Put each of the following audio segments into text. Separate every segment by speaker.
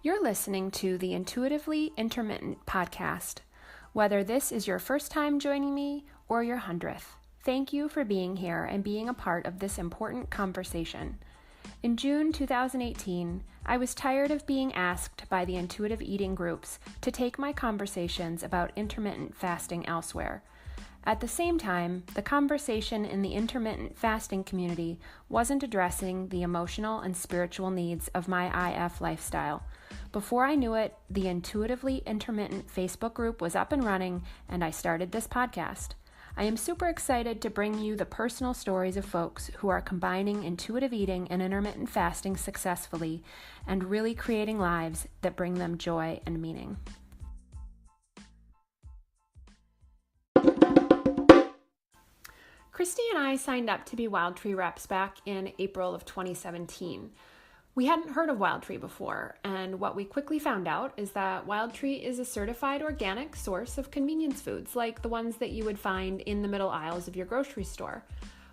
Speaker 1: You're listening to the Intuitively Intermittent podcast. Whether this is your first time joining me or your 100th, thank you for being here and being a part of this important conversation. In June 2018, I was tired of being asked by the intuitive eating groups to take my conversations about intermittent fasting elsewhere. At the same time, the conversation in the intermittent fasting community wasn't addressing the emotional and spiritual needs of my IF lifestyle. Before I knew it, the Intuitively Intermittent Facebook group was up and running, and I started this podcast. I am super excited to bring you the personal stories of folks who are combining intuitive eating and intermittent fasting successfully and really creating lives that bring them joy and meaning. Christy and I signed up to be Wild Tree reps back in April of 2017. We hadn't heard of Wild Tree before, and what we quickly found out is that Wild Tree is a certified organic source of convenience foods, like the ones that you would find in the middle aisles of your grocery store.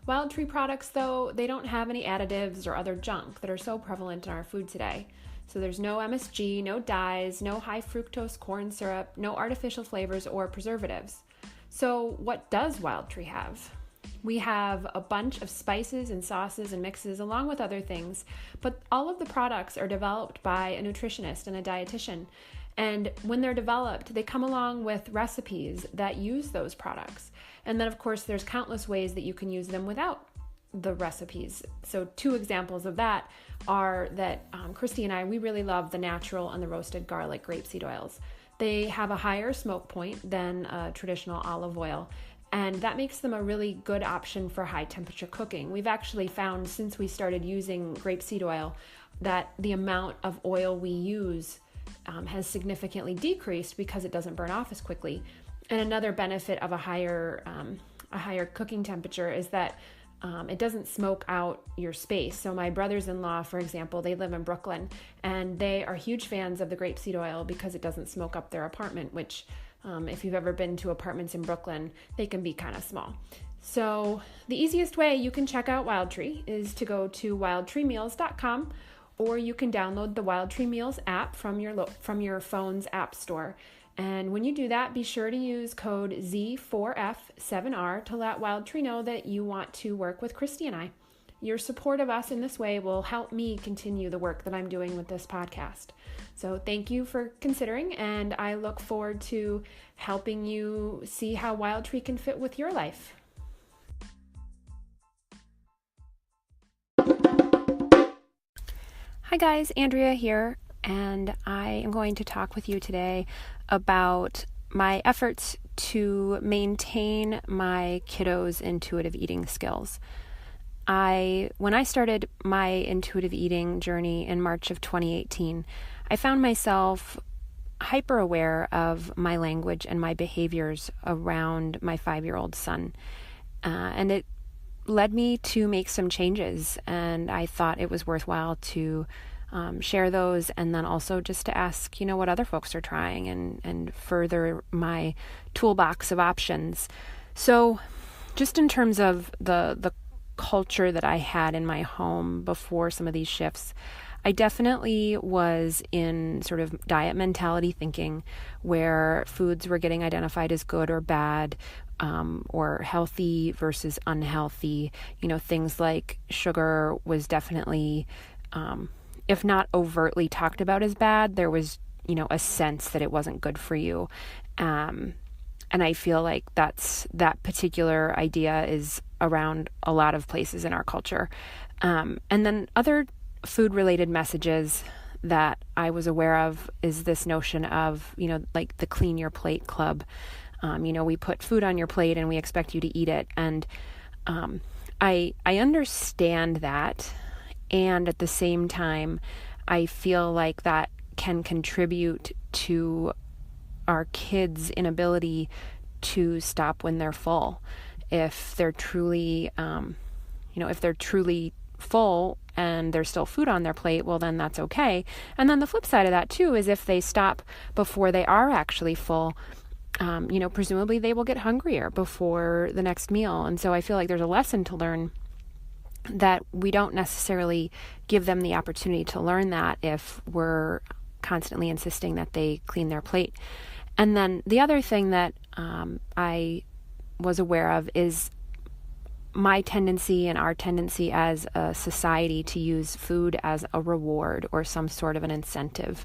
Speaker 1: Wild Tree products, though, they don't have any additives or other junk that are so prevalent in our food today. So there's no MSG, no dyes, no high fructose corn syrup, no artificial flavors or preservatives. So what does Wild Tree have? We have a bunch of spices and sauces and mixes along with other things, but all of the products are developed by a nutritionist and a dietitian. And when they're developed, they come along with recipes that use those products. And then, of course, there's countless ways that you can use them without the recipes. So 2 examples of that are that Christy and I, we really love the natural and the roasted garlic grapeseed oils. They have a higher smoke point than traditional olive oil, and that makes them a really good option for high temperature cooking. We've actually found since we started using grapeseed oil that the amount of oil we use has significantly decreased because it doesn't burn off as quickly. And another benefit of a higher cooking temperature is that it doesn't smoke out your space. So my brothers-in-law, for example, they live in Brooklyn, and they are huge fans of the grapeseed oil because it doesn't smoke up their apartment, which if you've ever been to apartments in Brooklyn, they can be kind of small. So the easiest way you can check out Wild Tree is to go to wildtreemeals.com, or you can download the Wild Tree Meals app from your phone's app store. And when you do that, be sure to use code Z4F7R to let Wild Tree know that you want to work with Christy and I. Your support of us in this way will help me continue the work that I'm doing with this podcast. So thank you for considering, and I look forward to helping you see how Wild Tree can fit with your life. Hi guys, Andrea here, and I am going to talk with you today about my efforts to maintain my kiddos' intuitive eating skills. When I started my intuitive eating journey in March of 2018, I found myself hyper aware of my language and my behaviors around my 5-year-old son. And it led me to make some changes, and I thought it was worthwhile to share those, and then also just to ask, what other folks are trying and further my toolbox of options. So just in terms of the culture that I had in my home before some of these shifts, I definitely was in sort of diet mentality thinking, where foods were getting identified as good or bad, or healthy versus unhealthy. Things like sugar was definitely, if not overtly talked about as bad, there was, a sense that it wasn't good for you. And I feel like that particular idea is around a lot of places in our culture. And then other food-related messages that I was aware of is this notion of, like the Clean Your Plate Club. We put food on your plate and we expect you to eat it. And I understand that. And at the same time, I feel like that can contribute to our kids' inability to stop when they're full. If they're truly, full and there's still food on their plate, well, then that's okay. And then the flip side of that too is if they stop before they are actually full, presumably they will get hungrier before the next meal. And so I feel like there's a lesson to learn that we don't necessarily give them the opportunity to learn that if we're constantly insisting that they clean their plate. And then the other thing that I was aware of is my tendency and our tendency as a society to use food as a reward or some sort of an incentive.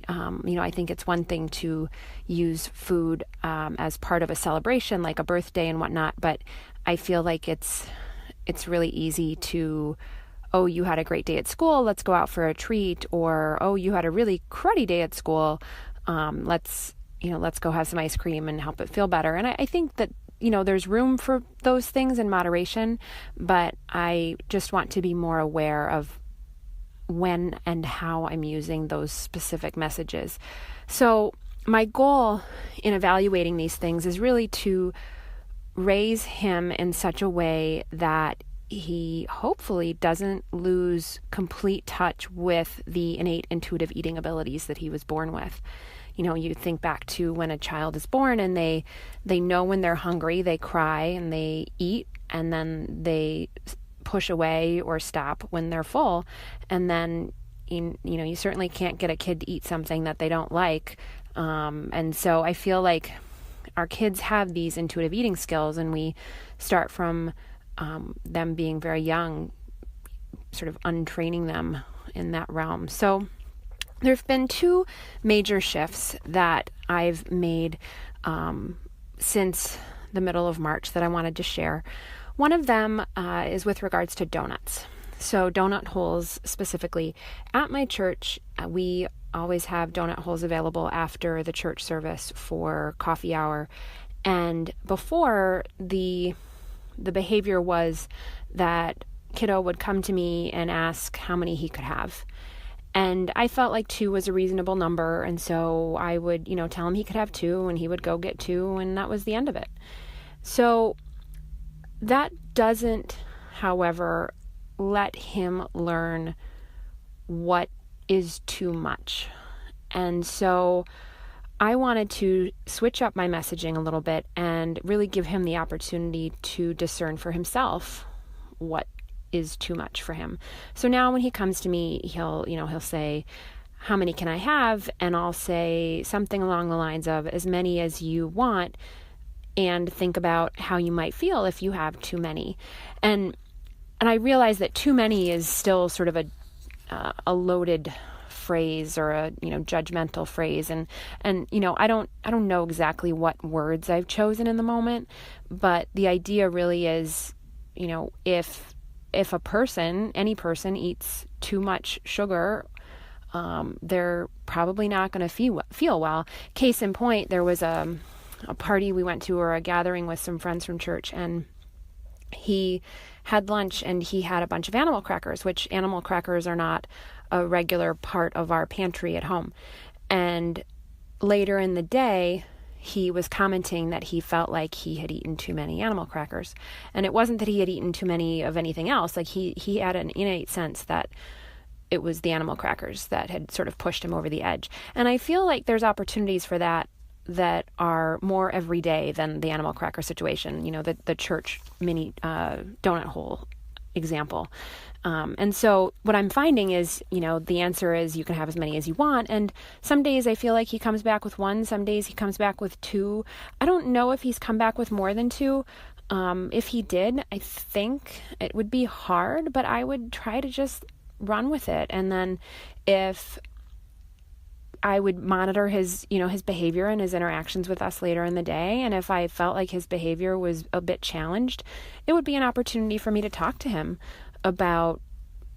Speaker 1: I think it's one thing to use food as part of a celebration, like a birthday and whatnot, but I feel like it's really easy to, oh, you had a great day at school, let's go out for a treat, or, oh, you had a really cruddy day at school, let's go have some ice cream and help it feel better. And I think that, there's room for those things in moderation, but I just want to be more aware of when and how I'm using those specific messages. So my goal in evaluating these things is really to raise him in such a way that he hopefully doesn't lose complete touch with the innate intuitive eating abilities that he was born with. You think back to when a child is born and they know when they're hungry, they cry and they eat, and then they push away or stop when they're full. And then, you certainly can't get a kid to eat something that they don't like. And so I feel like our kids have these intuitive eating skills, and we start from them being very young, sort of untraining them in that realm. So there have been two major shifts that I've made since the middle of March that I wanted to share. One of them is with regards to donuts. So donut holes specifically. At my church, we always have donut holes available after the church service for coffee hour. And before, the behavior was that kiddo would come to me and ask how many he could have. And I felt like 2 was a reasonable number. And so I would, tell him he could have 2, and he would go get 2, and that was the end of it. So that doesn't, however, let him learn what is too much. And so I wanted to switch up my messaging a little bit and really give him the opportunity to discern for himself what is too much for him. So now when he comes to me, he'll say, how many can I have? And I'll say something along the lines of as many as you want, and think about how you might feel if you have too many. And I realize that too many is still sort of a loaded phrase or a judgmental phrase, and I don't know exactly what words I've chosen in the moment, but the idea really is, if any person eats too much sugar, they're probably not going to feel well. Case in point, there was a party we went to, or a gathering with some friends from church, and he had lunch and he had a bunch of animal crackers, which animal crackers are not a regular part of our pantry at home. And later in the day, he was commenting that he felt like he had eaten too many animal crackers. And it wasn't that he had eaten too many of anything else. Like he had an innate sense that it was the animal crackers that had sort of pushed him over the edge. And I feel like there's opportunities for that are more everyday than the animal cracker situation, the church mini donut hole example. And so what I'm finding is, the answer is you can have as many as you want. And some days I feel like he comes back with 1. Some days he comes back with 2. I don't know if he's come back with more than 2. If he did, I think it would be hard, but I would try to just run with it. And then if I would monitor his behavior and his interactions with us later in the day. And if I felt like his behavior was a bit challenged, it would be an opportunity for me to talk to him about,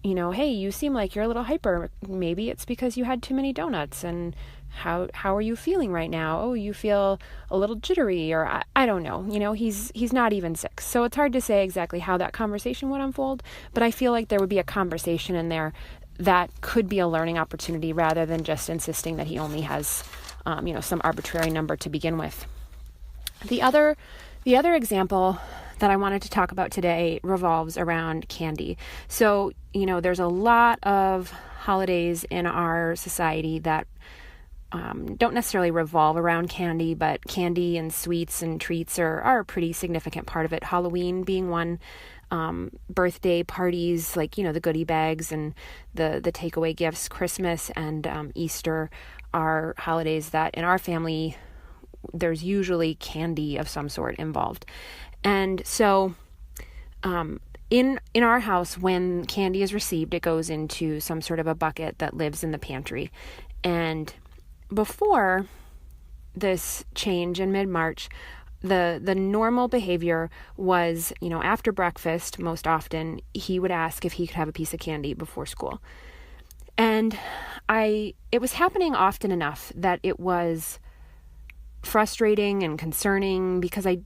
Speaker 1: hey, you seem like you're a little hyper. Maybe it's because you had too many donuts. And how are you feeling right now? Oh, you feel a little jittery, or I don't know. He's not even 6. So it's hard to say exactly how that conversation would unfold, but I feel like there would be a conversation in there that could be a learning opportunity rather than just insisting that he only has, some arbitrary number to begin with. The other example that I wanted to talk about today revolves around candy. So, there's a lot of holidays in our society that don't necessarily revolve around candy, but candy and sweets and treats are a pretty significant part of it. Halloween being one.
Speaker 2: birthday parties, like, the goodie bags and the takeaway gifts. Christmas and Easter are holidays that in our family, there's usually candy of some sort involved. And so in our house, when candy is received, it goes into some sort of a bucket that lives in the pantry. And before this change in mid-March, the normal behavior was, after breakfast, most often, he would ask if he could have a piece of candy before school. And it was happening often enough that it was frustrating and concerning, because I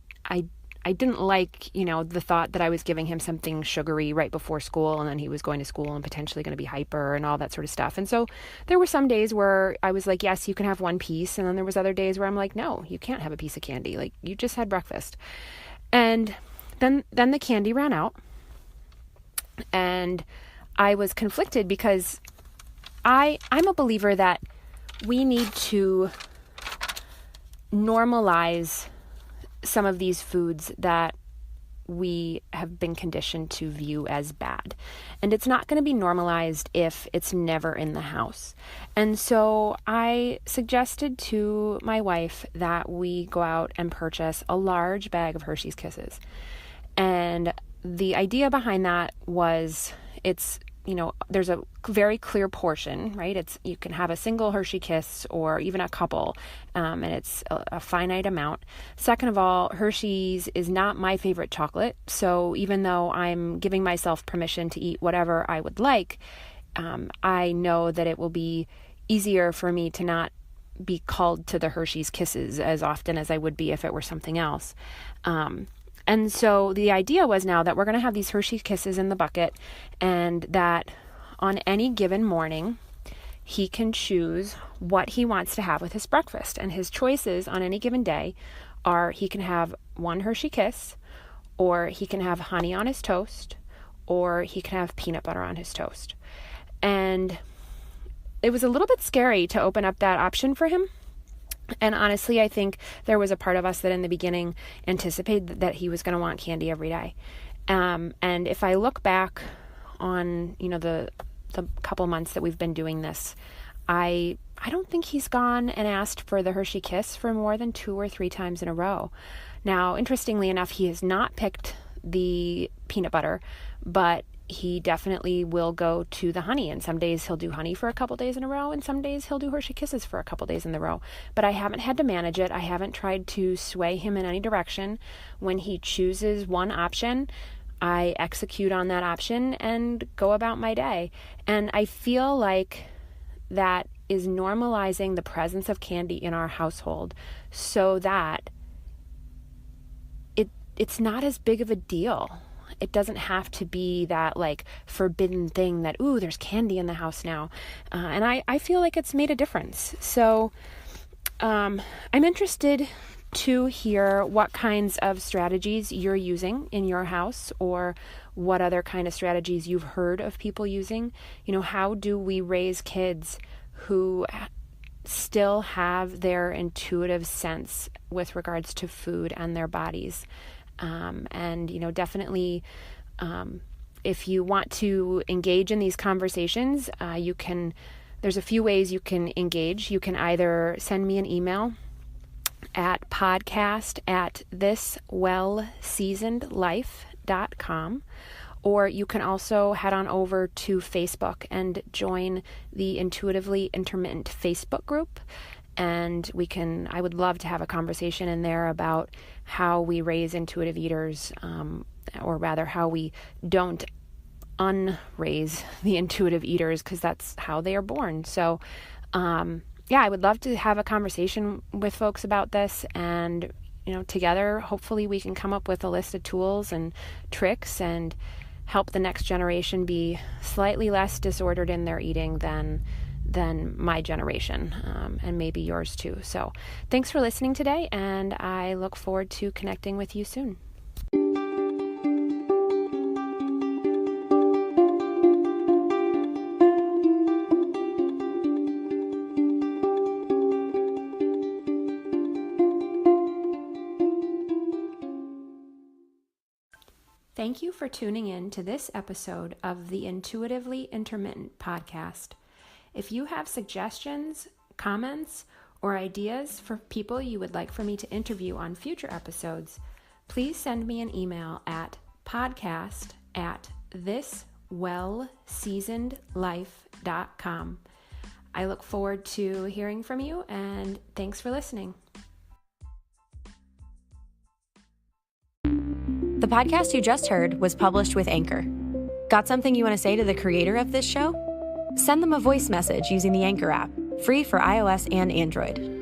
Speaker 2: didn't like, the thought that I was giving him something sugary right before school, and then he was going to school and potentially going to be hyper and all that sort of stuff. And so there were some days where I was like, yes, you can have one piece. And then there was other days where I'm like, no, you can't have a piece of candy. Like, you just had breakfast. And then the candy ran out, and I was conflicted, because I'm a believer that we need to normalize some of these foods that we have been conditioned to view as bad. And it's not going to be normalized if it's never in the house. And so I suggested to my wife that we go out and purchase a large bag of Hershey's Kisses. And the idea behind that was, there's a very clear portion, right? You can have a single Hershey Kiss or even a couple, and it's a finite amount. Second of all, Hershey's is not my favorite chocolate. So even though I'm giving myself permission to eat whatever I would like, I know that it will be easier for me to not be called to the Hershey's Kisses as often as I would be if it were something else. And so the idea was now that we're going to have these Hershey Kisses in the bucket, and that on any given morning, he can choose what he wants to have with his breakfast. And his choices on any given day are, he can have one Hershey Kiss, or he can have honey on his toast, or he can have peanut butter on his toast. And it was a little bit scary to open up that option for him. And honestly, I think there was a part of us that in the beginning anticipated that he was going to want candy every day. And if I look back on, the couple months that we've been doing this, I don't think he's gone and asked for the Hershey Kiss for more than 2 or 3 times in a row. Now, interestingly enough, he has not picked the peanut butter, but he definitely will go to the honey. And some days he'll do honey for a couple days in a row, and some days he'll do Hershey Kisses for a couple days in a row. But I haven't had to manage it. I haven't tried to sway him in any direction. When he chooses one option, I execute on that option and go about my day. And I feel like that is normalizing the presence of candy in our household, so that it's not as big of a deal. It doesn't have to be that like forbidden thing that, ooh, there's candy in the house now. And I feel like it's made a difference. So I'm interested to hear what kinds of strategies you're using in your house, or what other kind of strategies you've heard of people using. How do we raise kids who still have their intuitive sense with regards to food and their bodies? And definitely, if you want to engage in these conversations, there's a few ways you can engage. You can either send me an email at podcast@thiswellseasonedlife.com, or you can also head on over to Facebook and join the Intuitively Intermittent Facebook group. And I would love to have a conversation in there about how we raise intuitive eaters, or rather how we don't unraise the intuitive eaters, because that's how they are born. So, I would love to have a conversation with folks about this, and, together, hopefully we can come up with a list of tools and tricks and help the next generation be slightly less disordered in their eating than my generation, and maybe yours too. So thanks for listening today, and I look forward to connecting with you soon.
Speaker 1: Thank you for tuning in to this episode of the Intuitively Intermittent podcast. If you have suggestions, comments, or ideas for people you would like for me to interview on future episodes, please send me an email at podcast@thiswellseasonedlife.com. I look forward to hearing from you, and thanks for listening.
Speaker 3: The podcast you just heard was published with Anchor. Got something you want to say to the creator of this show? Send them a voice message using the Anchor app, free for iOS and Android.